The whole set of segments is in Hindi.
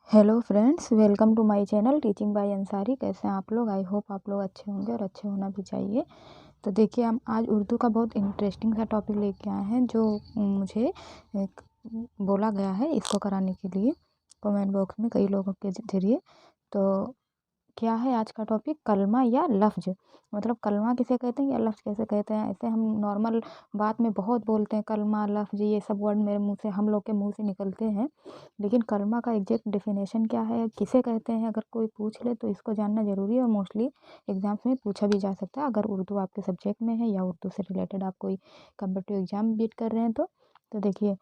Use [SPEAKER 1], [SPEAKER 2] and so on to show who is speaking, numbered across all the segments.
[SPEAKER 1] Hello friends, welcome to my channel teaching by Ansari. कैसे हैं आप लोग? आई होप आप लोग अच्छे होंगे और अच्छे होना भी चाहिए। तो देखिए, हम आज उर्दू का बहुत इंटरेस्टिंग सा टॉपिक लेके आए हैं जो मुझे एक बोला गया है इसको कराने के लिए कमेंट बॉक्स में कई लोगों के जरिए। तो क्या है आज का टॉपिक? कलमा या लफ्ज़। मतलब कलमा किसे कहते हैं या लफ्ज़ कैसे कहते हैं। ऐसे हम नॉर्मल बात में बहुत बोलते हैं, कलमा, लफ्ज़, ये सब वर्ड मेरे मुंह से, हम लोग के मुंह से निकलते हैं। लेकिन कलमा का एग्जैक्ट डेफिनेशन क्या है, किसे कहते हैं, अगर कोई पूछ ले तो इसको जानना ज़रूरी है। और मोस्टली एग्जाम्स में पूछा भी जा सकता है अगर उर्दू आपके सब्जेक्ट में है या उर्दू से रिलेटेड आप कोई कम्पिटिटिव एग्जाम बीट कर रहे हैं तो देखिए,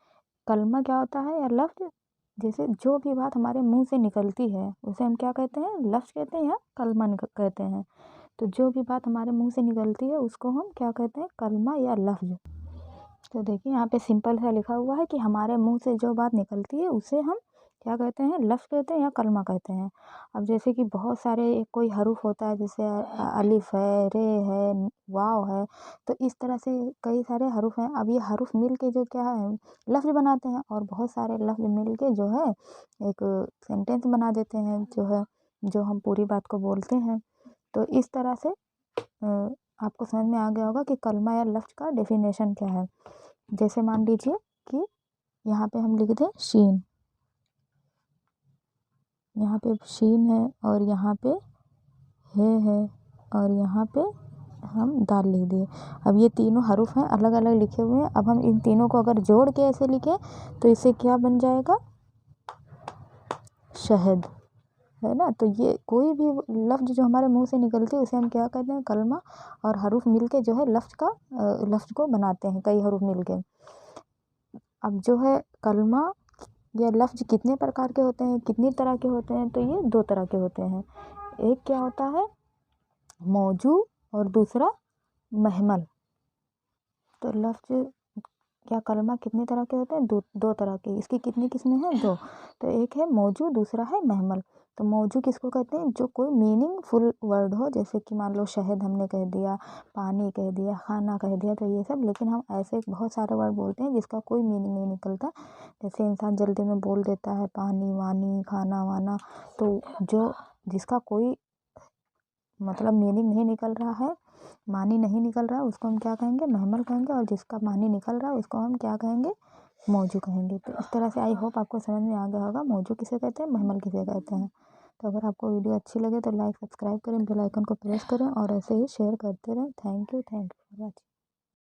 [SPEAKER 1] कलमा क्या होता है या लफ्ज़। जैसे जो भी बात हमारे मुंह से निकलती है उसे हम क्या कहते हैं? लफ्ज़ कहते हैं या कलमा कहते हैं। तो जो भी बात हमारे मुंह से निकलती है उसको हम क्या कहते हैं? कलमा या लफ्ज़। तो देखिए, यहाँ पे सिंपल सा लिखा हुआ है कि हमारे मुंह से जो बात निकलती है उसे हम क्या कहते हैं? लफ्ज़ कहते हैं या कलमा कहते हैं। अब जैसे कि बहुत सारे कोई हरूफ होता है, जैसे अलिफ है, रे है, वाव है। तो इस तरह से कई सारे हरूफ हैं। अब ये हरूफ मिल के जो क्या है, लफ्ज़ बनाते हैं। और बहुत सारे लफ्ज़ मिल के जो है एक सेंटेंस बना देते हैं, जो है जो हम पूरी बात को बोलते हैं। तो इस तरह से आपको समझ में आ गया होगा कि कलमा या लफ्ज़ का डेफिनेशन क्या है। जैसे मान लीजिए कि यहाँ पे हम लिख दें शीन, यहाँ पे शीन है और यहाँ पे है और यहाँ पे हम दाल लिख दिए। अब ये तीनों हरूफ हैं, अलग अलग लिखे हुए हैं। अब हम इन तीनों को अगर जोड़ के ऐसे लिखें तो इसे क्या बन जाएगा? शहद, है ना। तो ये कोई भी लफ्ज़ जो हमारे मुंह से निकलती है उसे हम क्या कहते हैं? कलमा। और हरूफ मिलके जो है लफ्ज़ को बनाते हैं, कई हरूफ मिलके। अब जो है कलमा या लफ्ज़ कितने प्रकार के होते हैं, कितनी तरह के होते हैं? तो ये दो तरह के होते हैं। एक क्या होता है? मौजू, और दूसरा महमल। तो लफ्ज़ क्या कलमा कितने तरह के होते हैं? दो तरह के। इसकी कितनी किस्में हैं? दो। तो एक है मौजू, दूसरा है महमल। तो मौजू किसको कहते हैं? जो कोई मीनिंगफुल वर्ड हो, जैसे कि मान लो शहद हमने कह दिया, पानी कह दिया, खाना कह दिया, तो ये सब। लेकिन हम ऐसे बहुत सारे वर्ड बोलते हैं जिसका कोई मीनिंग नहीं निकलता। जैसे इंसान जल्दी में बोल देता है पानी वानी, खाना वाना। तो जो जिसका कोई मतलब मीनिंग नहीं निकल रहा है, मानी नहीं निकल रहा है, उसको हम क्या कहेंगे? महमल कहेंगे। और जिसका मानी निकल रहा है उसको हम क्या कहेंगे? मौजू कहेंगे। तो इस तरह से आई होप आपको समझ में आ गया होगा मौजू किसे कहते हैं, महमल किसे कहते हैं। तो अगर आपको वीडियो अच्छी लगे तो लाइक सब्सक्राइब करें, बेल आइकन को प्रेस करें और ऐसे ही शेयर करते रहें। Thank you for watching.